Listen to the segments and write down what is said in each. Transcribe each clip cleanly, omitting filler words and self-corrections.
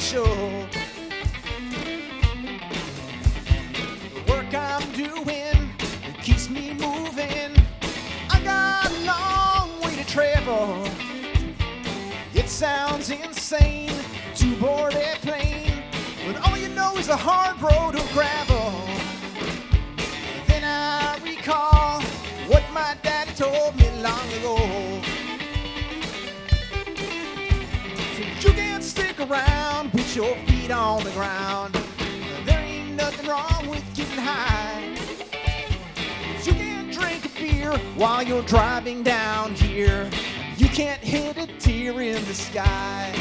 show. The work I'm doing, it keeps me moving. I got a long way to travel. It sounds insane to board a plane when all you know is a hard road of gravel. Then I recall what my daddy told me long ago. So you can stick around with your feet on the ground. There ain't nothing wrong with getting high. You can drink a beer while you're driving down here. You can't hit a tear in the sky.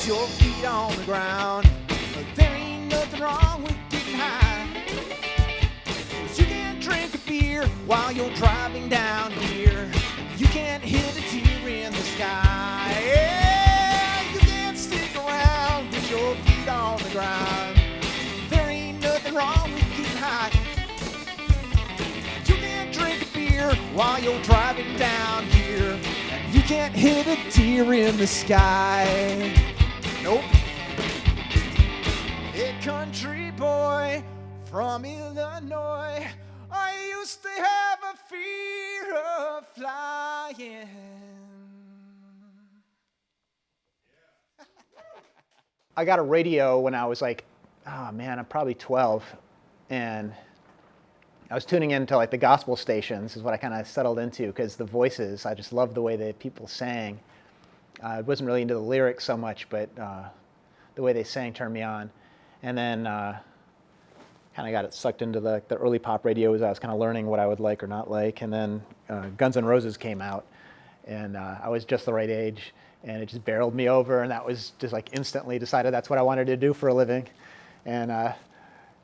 Your feet on the ground, but there ain't nothing wrong with getting high. 'Cause you can't drink a beer while you're driving down here. You can't hit a tear in the sky. Yeah, you can't stick around with your feet on the ground. There ain't nothing wrong with getting high. You can't drink a beer while you're driving down here. You can't hit a tear in the sky. Nope. A country boy from Illinois, I used to have a fear of flying. I got a radio when I was like, oh man, I'm probably 12. And I was tuning into like the gospel stations is what I kind of settled into because the voices, I just loved the way that people sang. I wasn't really into the lyrics so much, but the way they sang turned me on. And then kind of got it sucked into the early pop radio as I was kind of learning what I would like or not like. And then Guns N' Roses came out, and I was just the right age, and it just barreled me over, and that was just like instantly decided that's what I wanted to do for a living. And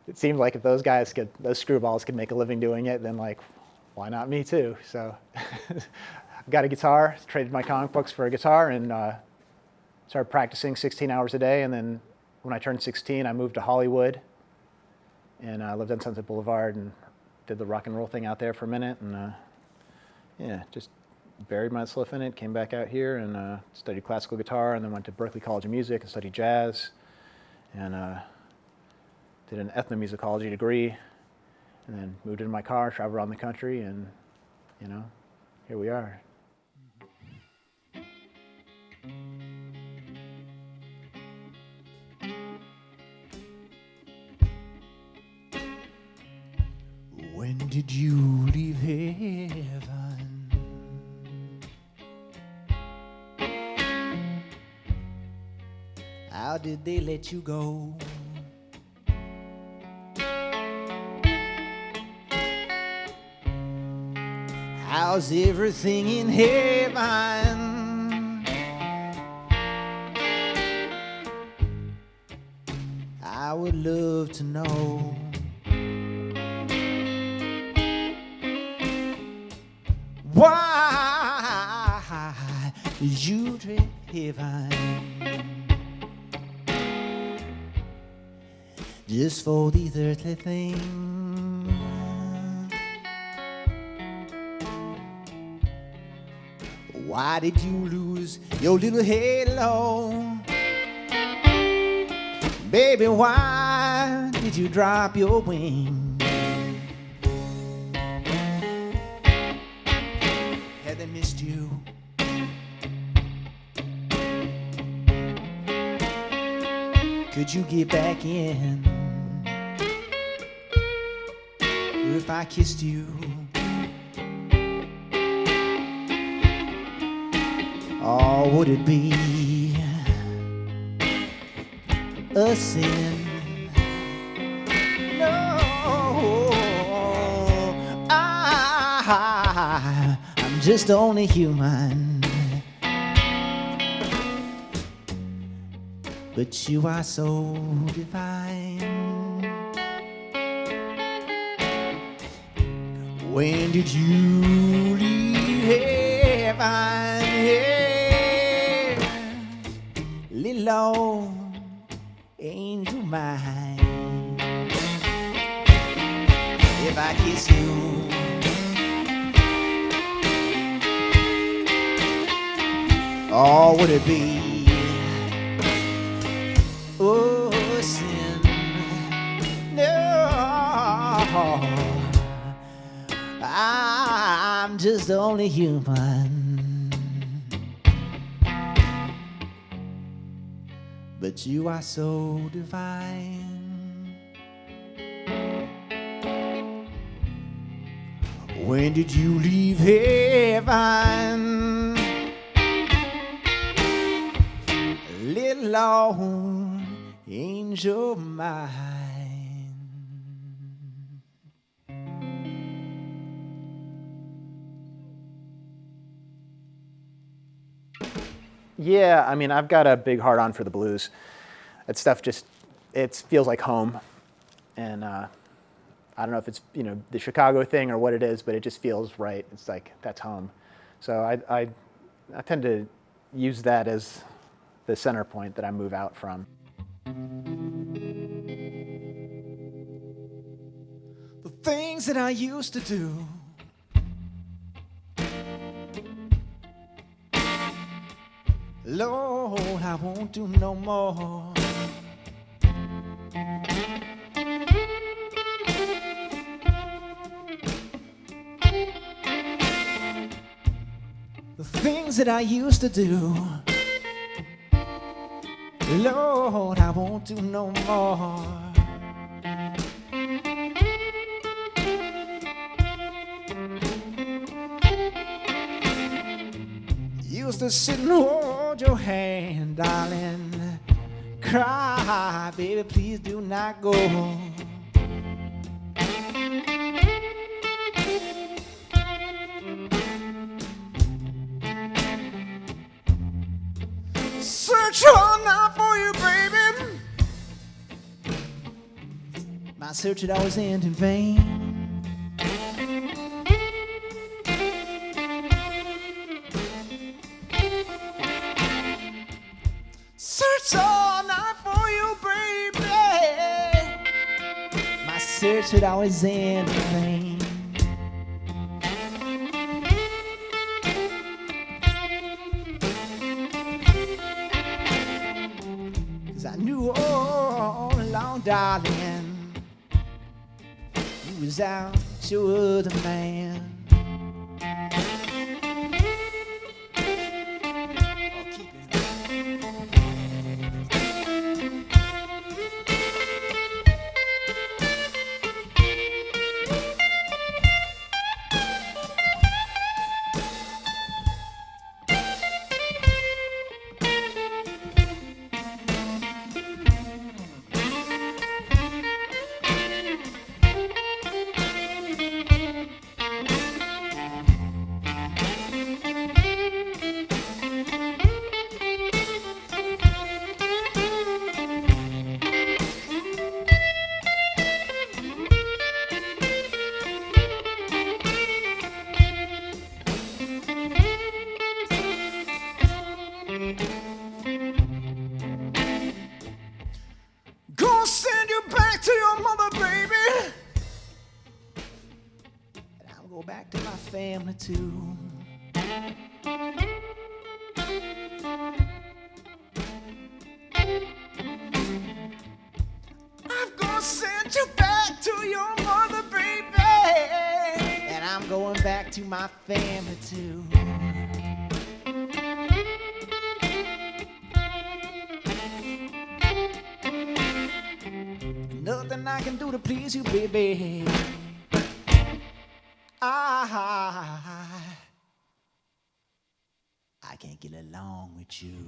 it seemed like if those guys could, those screwballs could make a living doing it, then like, why not me too? So got a guitar, traded my comic books for a guitar, and started practicing 16 hours a day. And then when I turned 16, I moved to Hollywood, and I lived on Sunset Boulevard and did the rock and roll thing out there for a minute. And yeah, just buried myself in it, came back out here and studied classical guitar, and then went to Berklee College of Music and studied jazz, and did an ethnomusicology degree, and then moved in my car, traveled around the country, and you know, here we are. When did you leave heaven? How did they let you go? How's everything in heaven? I would love to know. Why did you dread heaven? Just for these earthly things. Why did you lose your little halo? Baby, why did you drop your wings? Had they missed you? Could you get back in? If I kissed you? Or would it be a sin? No, I'm just only human. but you are so divine. When did you leave heaven? Yeah. Little old angel mine, if I kiss you, or would it be, oh, sin? No, I'm just only human, but you are so divine. When did you leave heaven? Little old angel mine. Yeah, I mean, I've got a big heart on for the blues. That stuff just, it feels like home. And I don't know if it's, you know, the Chicago thing or what it is, but it just feels right. It's like, that's home. So I tend to use that as the center point that I move out from. The things that I used to do, Lord, I won't do no more. The things that I used to do, Lord, I won't do no more. Used to sit and hold your hand, darling. Cry, baby, please do not go. Search all night for you, baby. My search had always ended in vain. Search all night for you, baby. My search had always ended in vain. All along, darling, you was out your other man. Gonna send you back to your mother, baby. And I'll go back to my family too. I'm gonna send you back to your mother, baby. And I'm going back to my family too. Nothing I can do to please you, baby. I can't get along with you.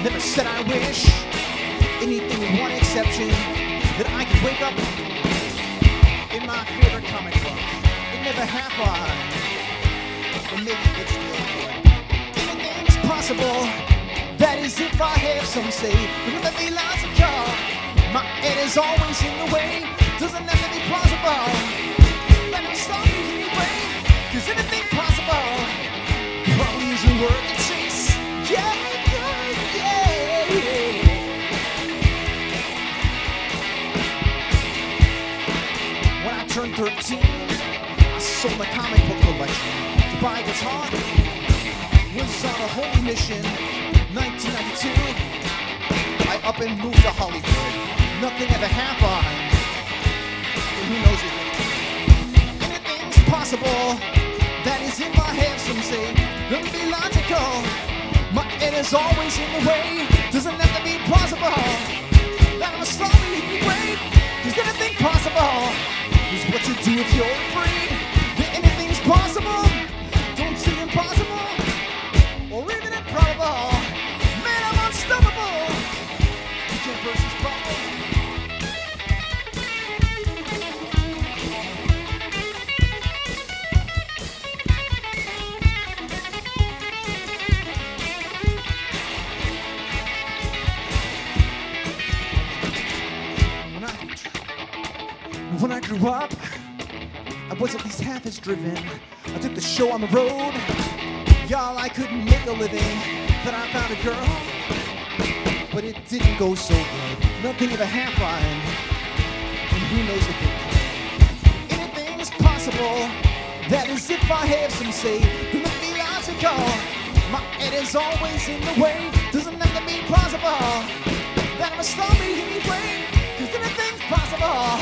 Never said I wish anything with one exception, that I could wake up in my favorite comic book. It never happened, but maybe it's still good. Anything's possible, that is if I have some say. Remember the logical, my head is always in the way. Doesn't have to be plausible, let me stop you anyway. Cause anything possible probably isn't worth the chase. Yeah. When I turned 13, I sold my comic book collection to buy a guitar. Was on a holy mission, 1992. I up and moved to Hollywood. Nothing ever happened. And who knows it? Anything's possible. That is in my head, some say. Don't be logical. My head is always in the way. Doesn't have to be plausible. That I'm a story anyway. Cause anything possible is what you do if you're afraid that anything's possible. Don't say impossible or even improbable. Man, I'm unstoppable. You can't burst this problem. When I grew up, I was at least half as driven. I took the show on the road. Y'all, I couldn't make a living. Then I found a girl, but it didn't go so good. Nothing ever happened, and who knows if it could. Anything's possible. That is if I have some say. Don't let me logical. My head is always in the way. Doesn't have to be plausible. That I'm a story anyway. Cause anything's possible.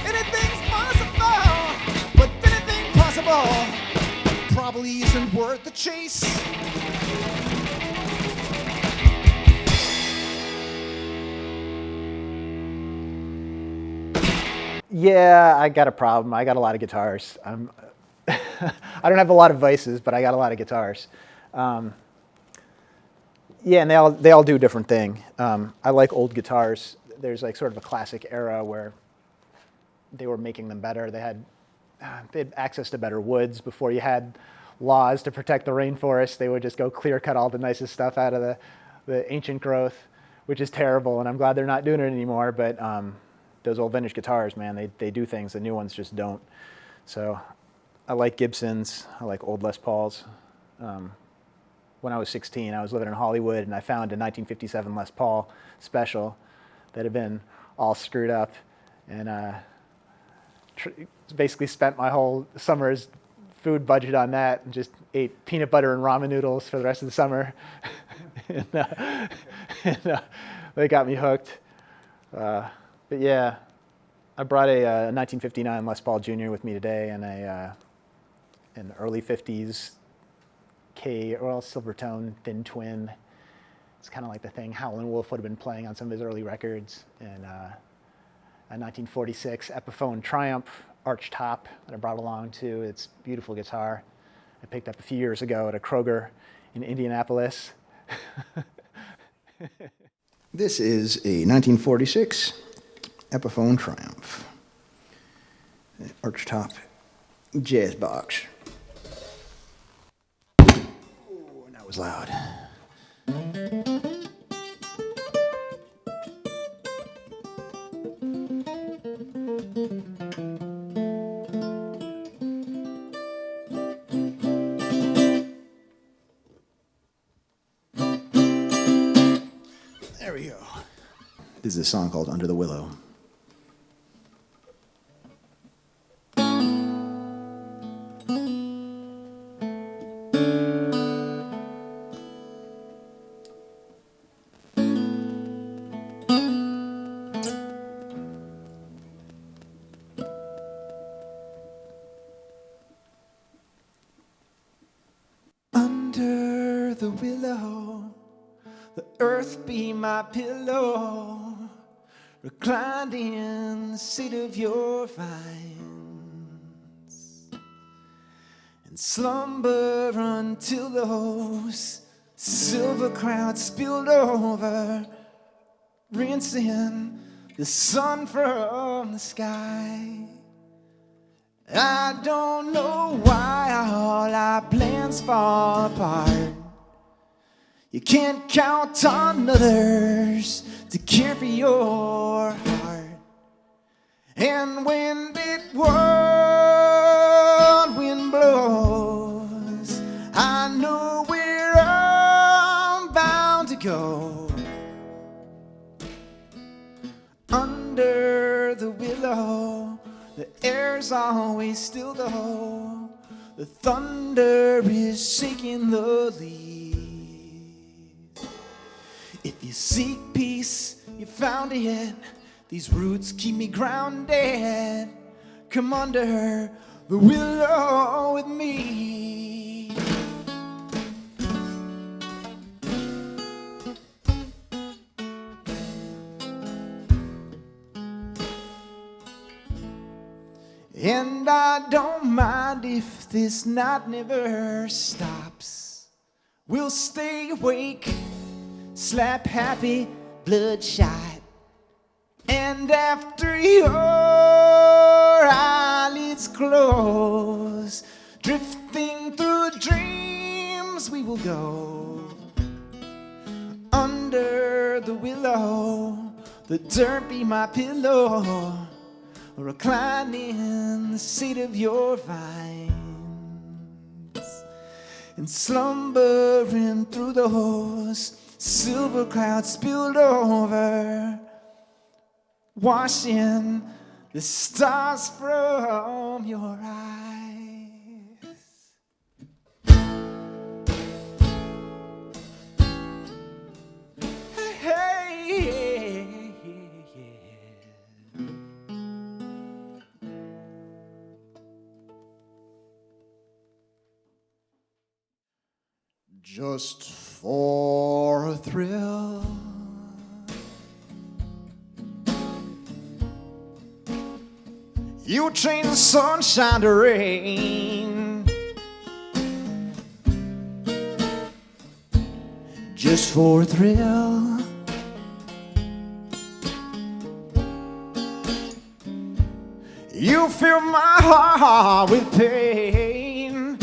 Anything's possible, but anything possible probably isn't worth the chase. Yeah, I got a problem. I got a lot of guitars. I don't have a lot of vices, but I got a lot of guitars. Yeah, and they all do a different thing. I like old guitars. There's like sort of a classic era where they were making them better. They had access to better woods before you had laws to protect the rainforest. They would just go clear cut all the nicest stuff out of the ancient growth, which is terrible. And I'm glad they're not doing it anymore. But those old vintage guitars, man, they do things the new ones just don't. So I like Gibsons. I like old Les Pauls. When I was 16, I was living in Hollywood, and I found a 1957 Les Paul special that had been all screwed up, and basically spent my whole summer's food budget on that, and just ate peanut butter and ramen noodles for the rest of the summer. and they got me hooked. But yeah, I brought a 1959 Les Paul Jr. with me today, and an early 50s Earl Silvertone thin twin. It's kind of like the thing Howlin' Wolf would have been playing on some of his early records. And a 1946 Epiphone Triumph arch top that I brought along too. It's a beautiful guitar. I picked up a few years ago at a Kroger in Indianapolis. This is a 1946 Epiphone Triumph arch top jazz box. Oh, and that was loud. There we go. This is a song called Under the Willow. Under the willow, the earth be my pillow, reclined in the seat of your vines, and slumber until those silver clouds spilled over, rinsing the sun from the sky. I don't know why all our plans fall apart. You can't count on others to care for your heart. And when that whirlwind blows, I know where I'm bound to go. Under the willow, the air's always still though. The thunder is shaking the leaves. If you seek peace, you found it. These roots keep me grounded. Come under the willow with me. And I don't mind if this night never stops. We'll stay awake, slap happy, bloodshot. And after your eyelids close, drifting through dreams we will go. Under the willow, the dirt be my pillow, reclining in the shade of your vines, and slumbering through those silver clouds spilled over, washing the stars from your eyes. Hey, hey, yeah. Just for a thrill, you change the sunshine to rain. Just for a thrill, you fill my heart with pain.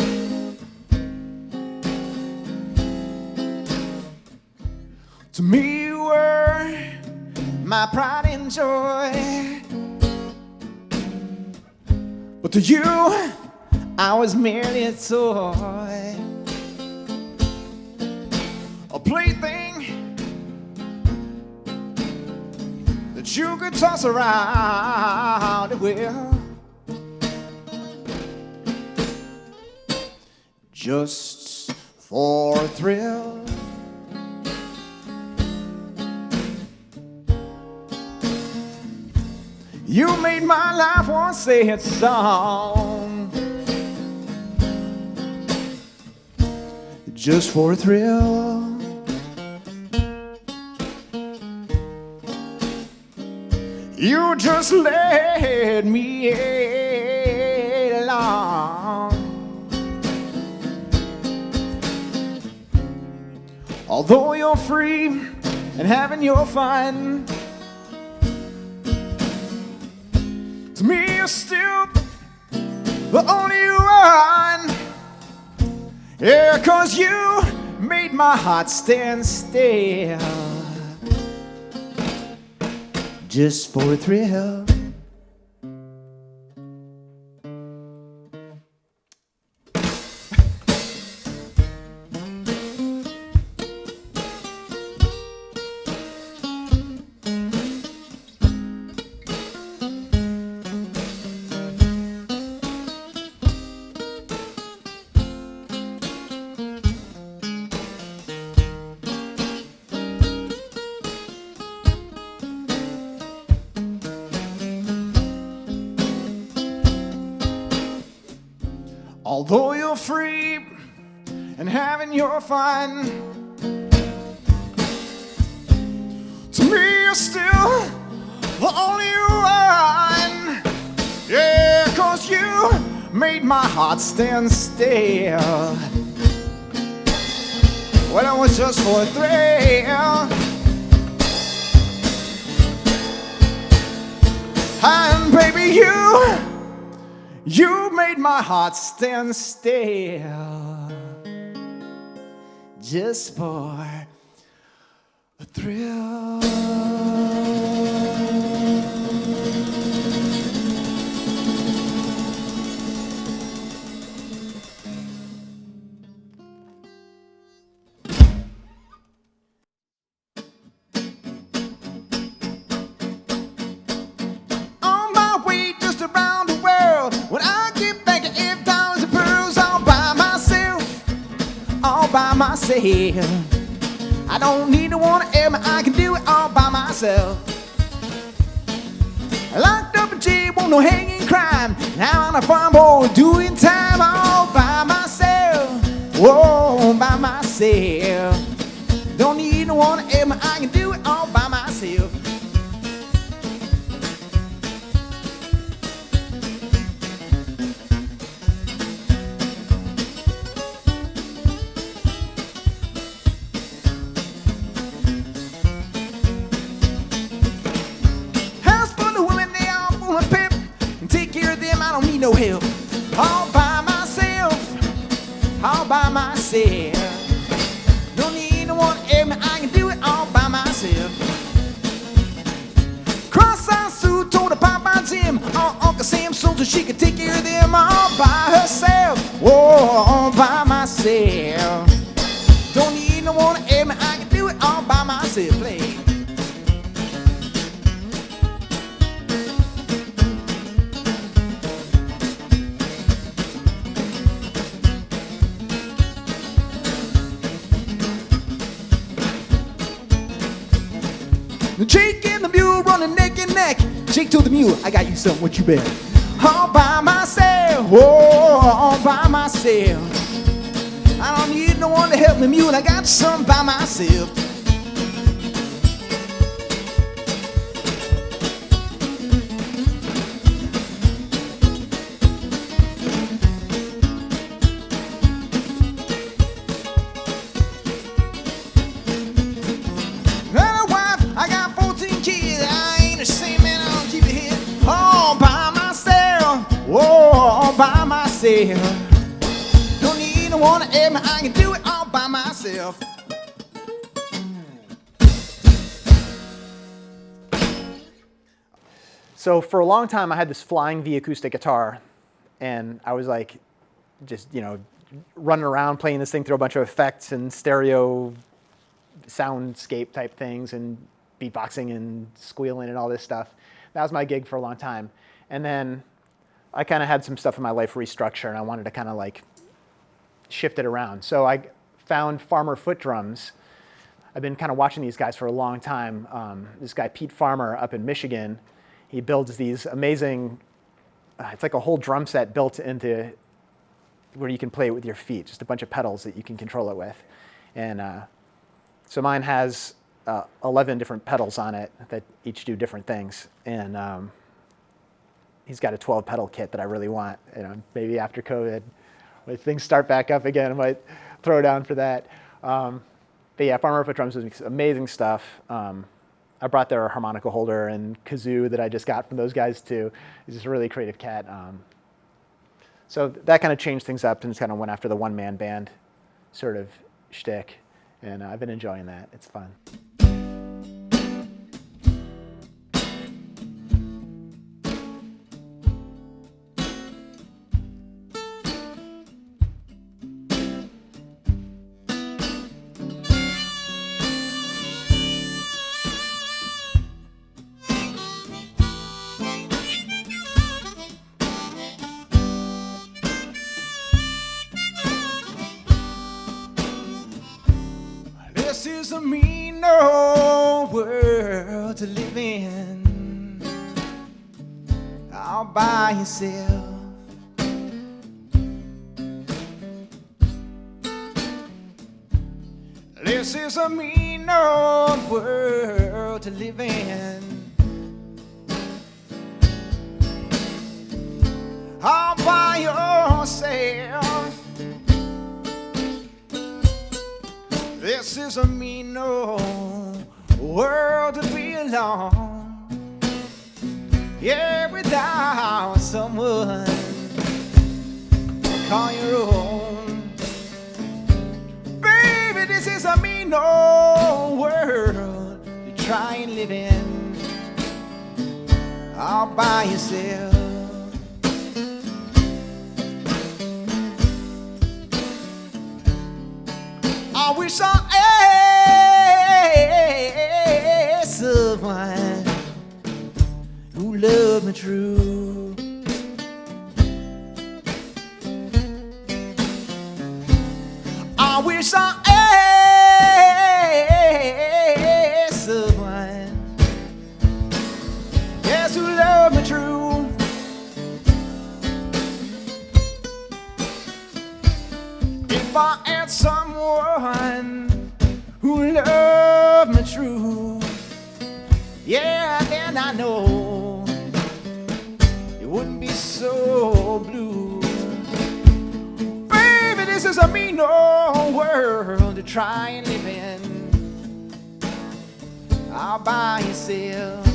To me you were my pride and joy, but to you, I was merely a toy, a plaything that you could toss around at will, just for a thrill. You made my life one sad song, just for a thrill. You just led me along. Although you're free and having your fun, to me you're still the only one. Yeah, 'cause you made my heart stand still, just for a thrill. Although you're free and having your fun, to me you're still the only one. Yeah, 'cause you made my heart stand still, Well, it was just for a thrill. And baby, you made my heart stand still just for a thrill. On my way just around the world, when I get back to F dollars and pearls, all by myself, all by myself. I don't need no one to help me, I can do it all by myself. Locked up in jail, won't no hanging crime. Now I'm a farm boy doing time all by myself. Whoa, by myself. Don't need no one to help me, I can do it all by myself. No help, all by myself, all by myself. Don't need no one to help me, I can do it all by myself. Cross-eyed Sue told her Papa Jim, or Uncle Sam so she could take care of them all by herself. Whoa, all by myself. Don't need no one to help me, I can do it all by myself. Play. Jake and the mule running neck and neck. Jake told the mule, I got you something, what you bet? All by myself, oh, all by myself. I don't need no one to help me, mule, I got something by myself. By myself. Don't need no one to help me, I can do it all by myself. So for a long time, I had this flying V acoustic guitar, and I was like, just, you know, running around playing this thing through a bunch of effects and stereo soundscape type things and beatboxing and squealing and all this stuff. That was my gig for a long time. And then I kind of had some stuff in my life restructure, and I wanted to kind of like shift it around. So I found Farmer Foot Drums. I've been kind of watching these guys for a long time. This guy, Pete Farmer, up in Michigan, he builds these amazing, it's like a whole drum set built into where you can play it with your feet, just a bunch of pedals that you can control it with. And so mine has 11 different pedals on it that each do different things. And he's got a 12 pedal kit that I really want. You know, maybe after COVID, when things start back up again, I might throw down for that. But yeah, Farmer Foot Drums is amazing stuff. I brought their harmonica holder and kazoo that I just got from those guys too. He's just a really creative cat. So that kind of changed things up and kind of went after the one-man band sort of shtick. And I've been enjoying that. It's fun. This is a mean old world to live in, all by yourself. This is a mean old world to live in, all by yourself. is a mean world to be alone. Yeah, without someone to call your own. Baby, this is a mean world to try and live in all by yourself. I wish I had someone who loved me true. I wish I had someone, yes, who loved me true. If I had someone who loved me true, yeah, then I know it wouldn't be so blue. Baby, this is a mean old world to try and live in all by yourself.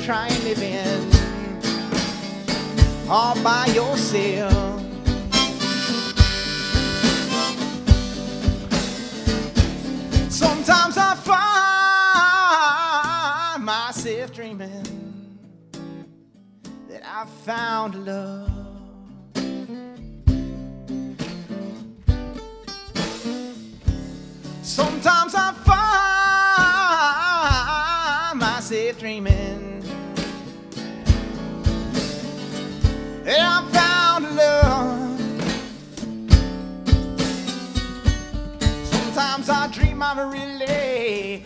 Try and live in all by yourself. Sometimes I find myself dreaming that I found love. Sometimes I find myself dreaming I found love. Sometimes I dream I'm really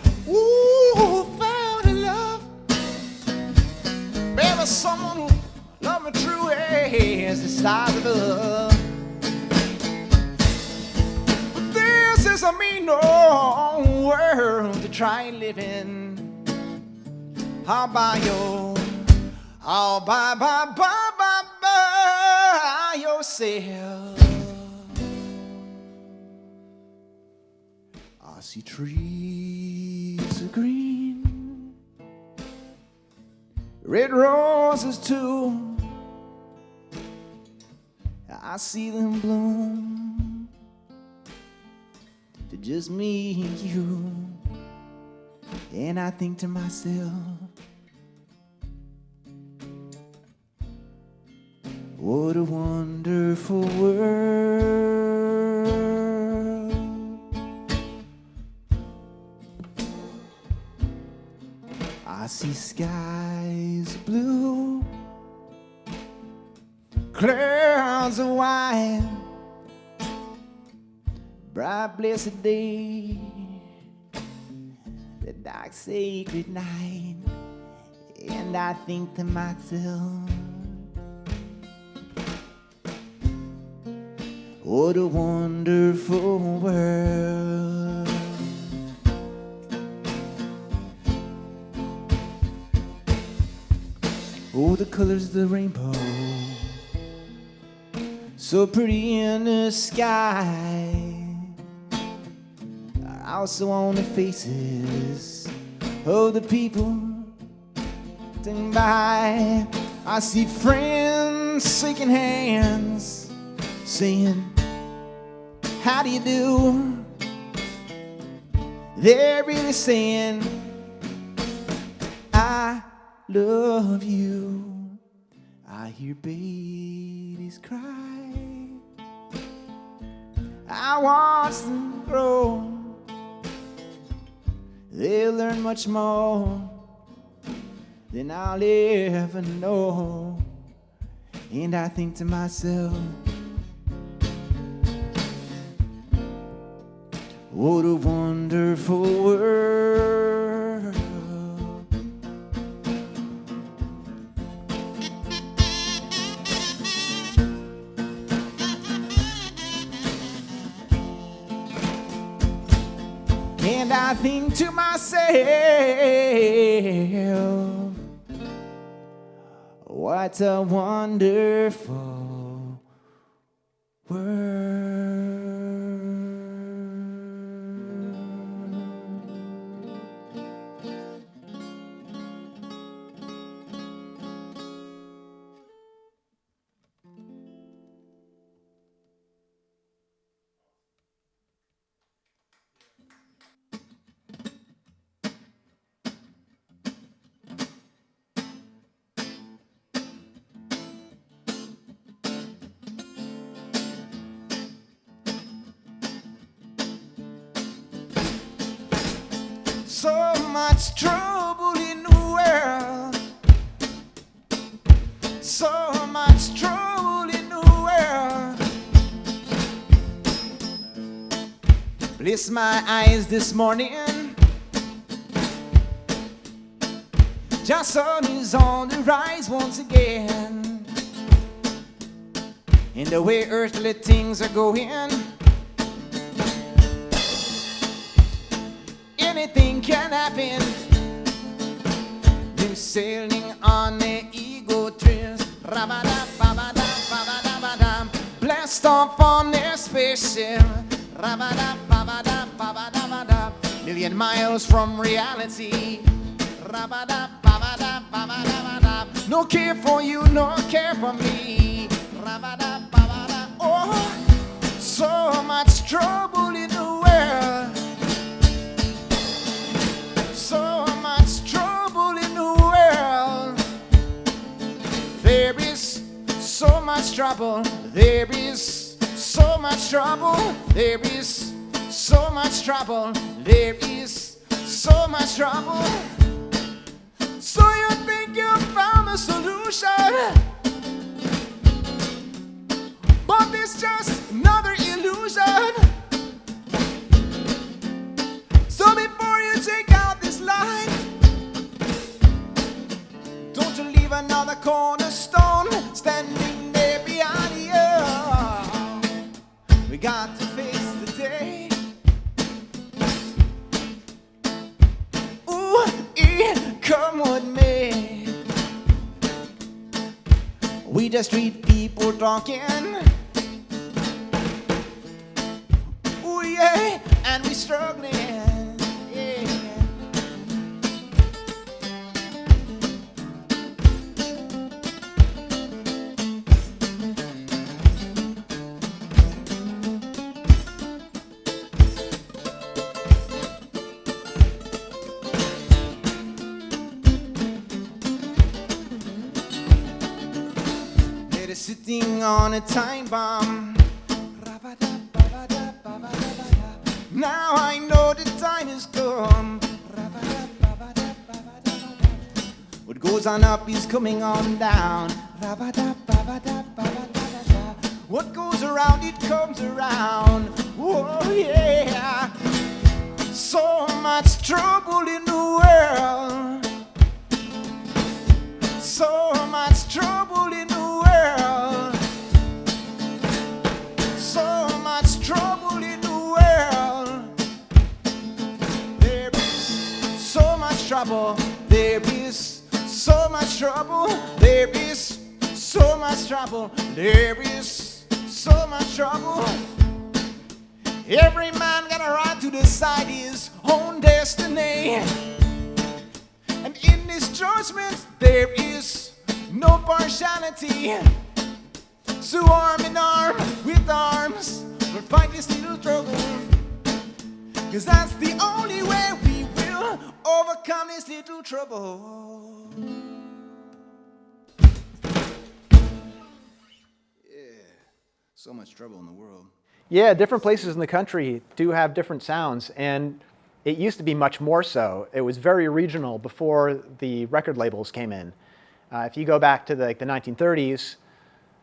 found love. Baby, someone who love me true as the stars above. But this is a mean old world to try and live in all by yourself. I see trees of green, red roses too. I see them bloom to just me and you. And I think to myself, what a wonderful world. I see skies of blue, clouds of white, bright blessed day, the dark sacred night. And I think to myself, what a wonderful world. Oh, the colors of the rainbow, so pretty in the sky, also on the faces of the people passing by. I see friends shaking hands, saying, how do you do? They're really saying, I love you. I hear babies cry. I watch them grow. They'll learn much more than I'll ever know. And I think to myself, what a wonderful world. And I think to myself, what a wonderful world. So much trouble in the world. So much trouble in the world. Bless my eyes this morning. Just sun is on the rise once again. And the way earthly things are going, anything can happen. Them sailing on the ego trails, blast off on their spaceship, million miles from reality. No care for you, no care for me. Oh, so much trouble in the world. So much trouble in the world. There is so much trouble. There is so much trouble. There is so much trouble. There is so much trouble. So you think you found a solution, but it's just another illusion. So before you take out this line, don't you leave another cornerstone standing there behind you. We got to face the day. Ooh, come with me. We just street people talking. Ooh, yeah, and we struggling. Sitting on a time bomb. Now I know the time has come. What goes on up is coming on down. What goes around, it comes around. Oh yeah. So much trouble in the world. So much trouble in the world. So much trouble in the world. There is so much trouble. There is so much trouble. There is so much trouble. There is so much trouble. Every man got a right to decide his own destiny. And in this judgment there is no partiality. So arm in arm with arms, we'll fight this little struggle. Cause that's the only way we will overcome this little trouble. Yeah, so much trouble in the world. Yeah, different places in the country do have different sounds, and it used to be much more so. It was very regional before the record labels came in. If you go back to the 1930s,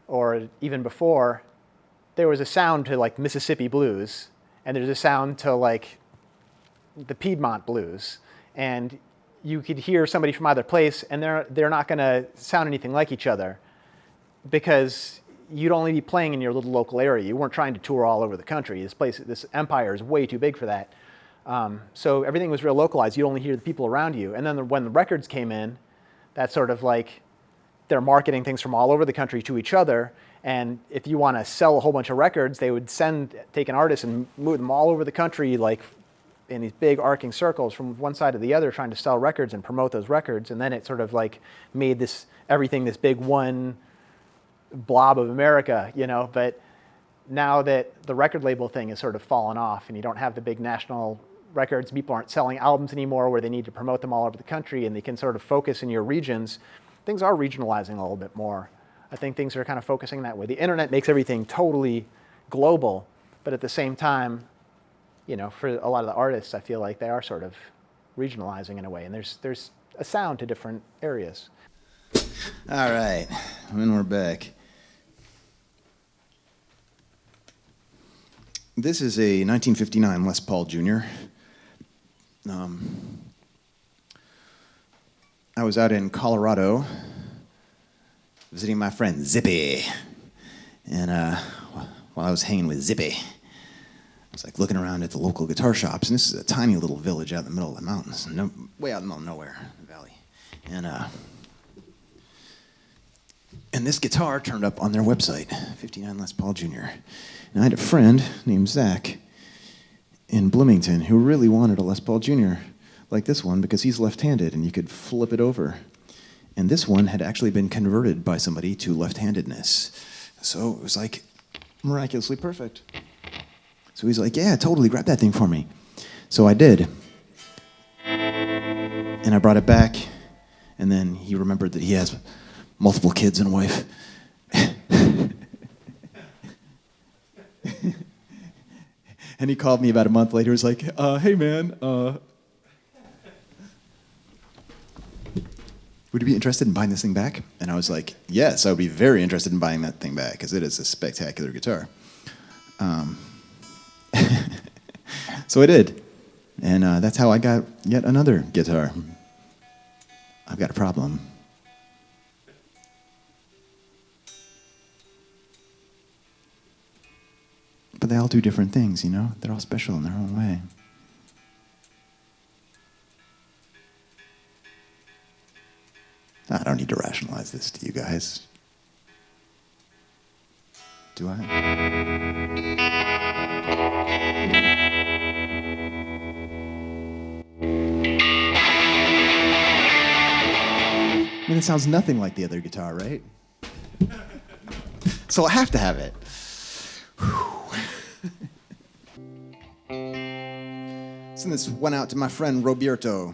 or even before, there was a sound to like Mississippi blues, and there's a sound to like the Piedmont blues, and you could hear somebody from either place, and they're not going to sound anything like each other, because you'd only be playing in your little local area. You weren't trying to tour all over the country. This empire is way too big for that. So everything was real localized. You'd only hear the people around you. And then when the records came in, that's sort of like they're marketing things from all over the country to each other. And if you want to sell a whole bunch of records, they would take an artist and move them all over the country, like in these big arcing circles from one side to the other, trying to sell records and promote those records. And then it sort of like made everything this big one blob of America, but now that the record label thing has sort of fallen off and you don't have the big national records, people aren't selling albums anymore where they need to promote them all over the country, and they can sort of focus in your regions, things are regionalizing a little bit more. I think things are kind of focusing that way. The internet makes everything totally global, but at the same time, for a lot of the artists, I feel like they are sort of regionalizing in a way, and there's a sound to different areas. All right, when we're back. This is a 1959 Les Paul Jr. I was out in Colorado visiting my friend Zippy. And while I was hanging with Zippy, I was like looking around at the local guitar shops. And this is a tiny little village out in the middle of the mountains, way out in the middle of nowhere, in the valley. And this guitar turned up on their website, 59 Les Paul Jr. And I had a friend named Zach in Bloomington who really wanted a Les Paul Jr. like this one because he's left-handed and you could flip it over. And this one had actually been converted by somebody to left-handedness. So it was like miraculously perfect. So he's like, yeah, totally, grab that thing for me. So I did. And I brought it back, and then he remembered that he has multiple kids and a wife. And he called me about a month later. He was like, hey, man, would you be interested in buying this thing back? And I was like, yes, I would be very interested in buying that thing back, because it is a spectacular guitar. So I did. And that's how I got yet another guitar. I've got a problem. But they all do different things, They're all special in their own way. I don't need to rationalize this to you guys. Do I? I mean, it sounds nothing like the other guitar, right? So I have to have it. So this went out to my friend Roberto,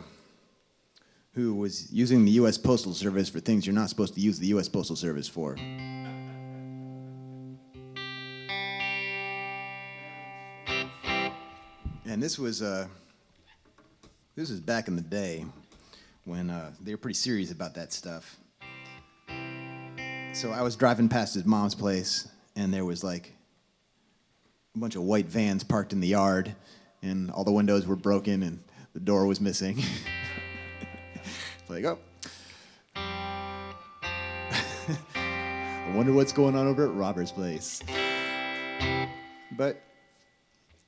who was using the U.S. Postal Service for things you're not supposed to use the U.S. Postal Service for. And this was back in the day when they were pretty serious about that stuff. So I was driving past his mom's place, and there was like a bunch of white vans parked in the yard, and all the windows were broken, and the door was missing. Like, oh. I wonder what's going on over at Robert's place. But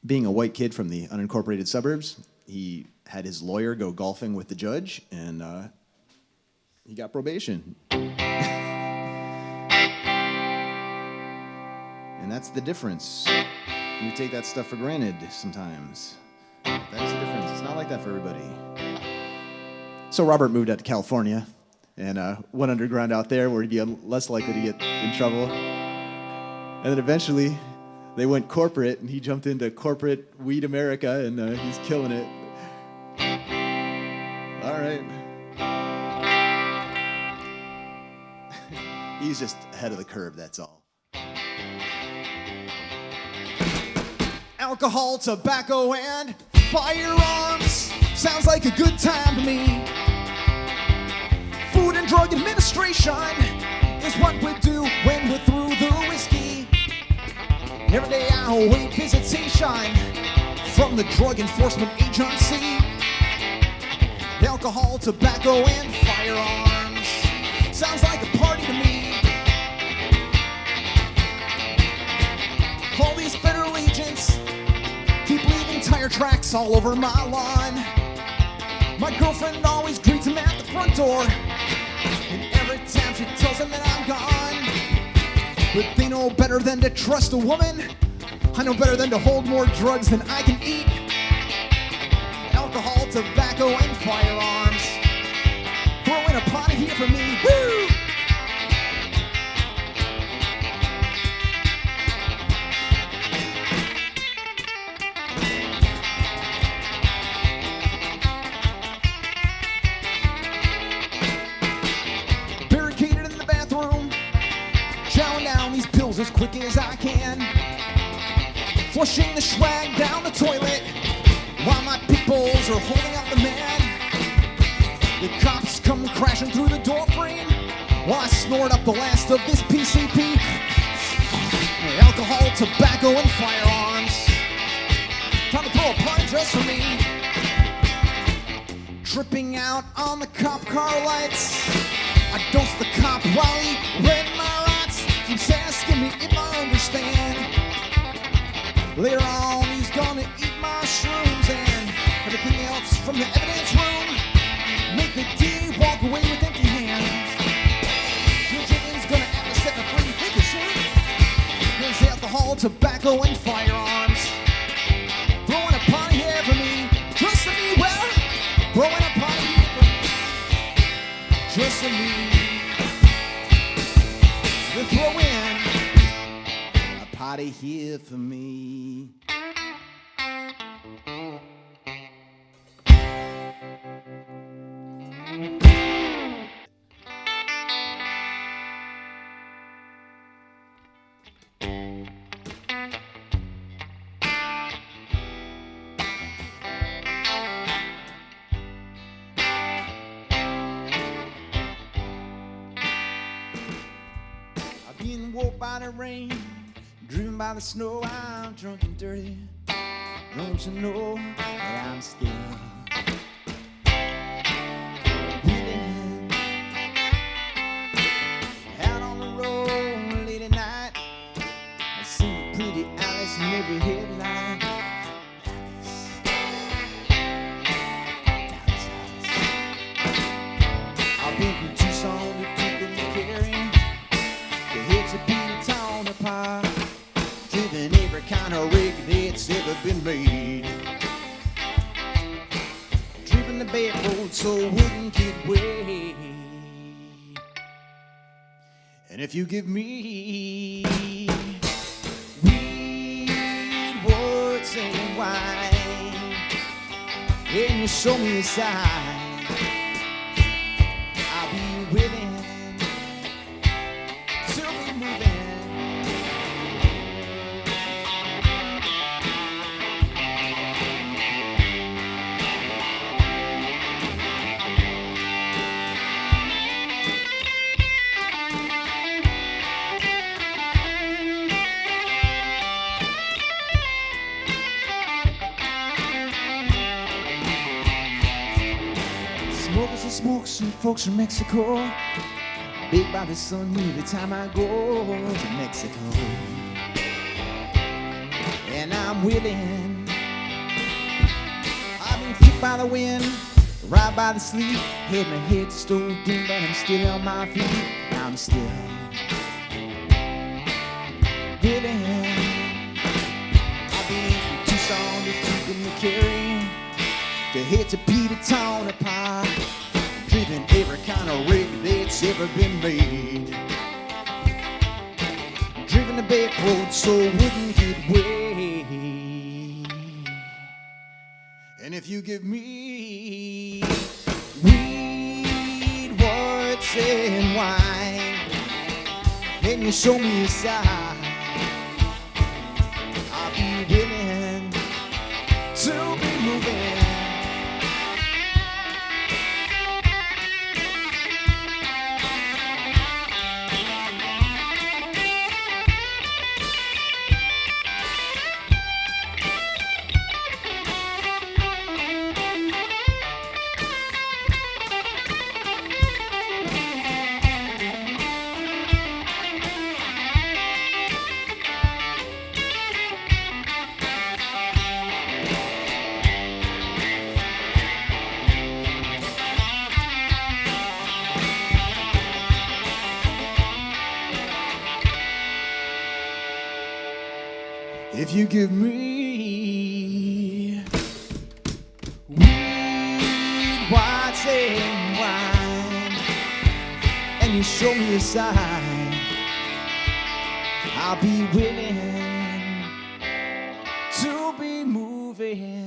being a white kid from the unincorporated suburbs, he had his lawyer go golfing with the judge, and he got probation. And that's the difference. We take that stuff for granted sometimes. That's the difference. It's not like that for everybody. So Robert moved out to California and went underground out there where he'd be less likely to get in trouble. And then eventually they went corporate, and he jumped into corporate Weed America, and he's killing it. All right. He's just ahead of the curve, that's all. Alcohol, tobacco, and firearms. Sounds like a good time to me. Food and Drug Administration is what we do when we're through the whiskey. Every day I await visitation from the Drug Enforcement Agency. Alcohol, tobacco, and firearms. Sounds like a party to me. All these federal agents keep leaving tire tracks all over my lawn. My girlfriend always greets him at the front door, and every time she tells him that I'm gone. But they know better than to trust a woman. I know better than to hold more drugs than I can eat. Alcohol, tobacco, and firearms. Throw in a pot here for me. Woo! Barricaded in the bathroom, chowing down these pills as quick as I can. Flushing the schwag down the toilet while my pitbulls are holding up the man. The cops come crashing through the door frame while I snort up the last of this PCP. Alcohol, tobacco, and firearms. Time to throw a party just for me. Tripping out on the cop car lights, I dose the cop while he read my rights. Keeps asking me if I understand. Later on, he's gonna eat my shrooms and everything else from the evidence room. Make the D walk away with empty hands. Jim's gonna have to set me free. Think you should. There's alcohol, tobacco, and firearms. Throwing a party here for me. Just for me, well, throwing a party here for me. Just for me. We'll throw in a party here for me. I've been woke by the rain, driven by the snow. I'm drunk and dirty. Don't you know that I'm still wheeling out on the road late at night? I see pretty Alice in every headline. I've been from Tucson to McCoury, to hit to beat the town apart. Driven every kind of rig that's ever been made. Driven the back road so I wouldn't get away. And if you give me weed, words, and wine, and you show me a sign, I'll be willing to be moving. Smokers and smokes, some folks from Mexico. Big by the sun every time I go to Mexico. And I'm willing. I've been kicked by the wind, right by the sleet. Had my head stove in, but I'm still on my feet. I'm still willing. I've been from Tucson to McCoury, to head to Petertown apart. Driven every kind of rig that's ever been made. Driven the back road so I wouldn't get away. And if you give me weed, words, and wine, and you show me a sign, I'll be willing moving. If you give me weed, white and wine, and you show me a sign, I'll be willing to be moving.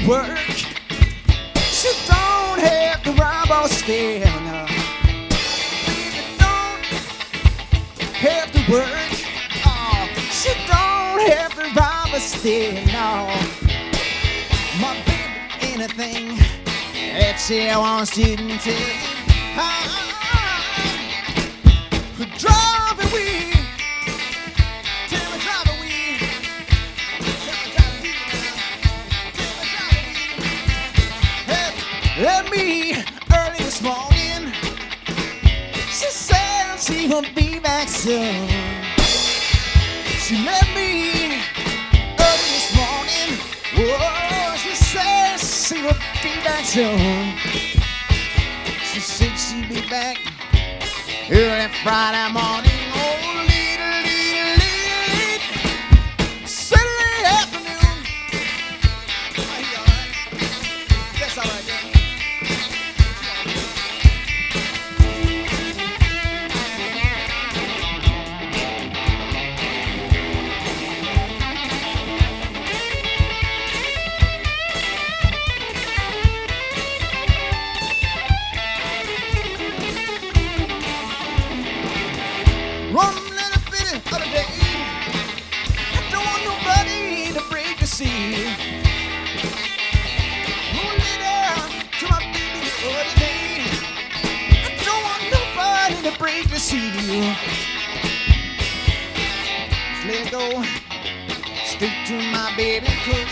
Work. She don't have to rob or steal. No. Baby, don't have to work. Oh, she don't have to rob or steal. No. My baby, anything that she wants you to tell. Driving weed. Tell me driving weed. Let me early this morning. She said she will be back soon. She met me early this morning. Whoa, she said she will be back soon. She said she'd be back early Friday morning. Oh, late Saturday afternoon. Are you all right? That's all right, girl. One little bitty other day, I don't want nobody to break the seal. Roll it out to my baby the other day, I don't want nobody to break the seal. Just let it go straight to my baby, 'cause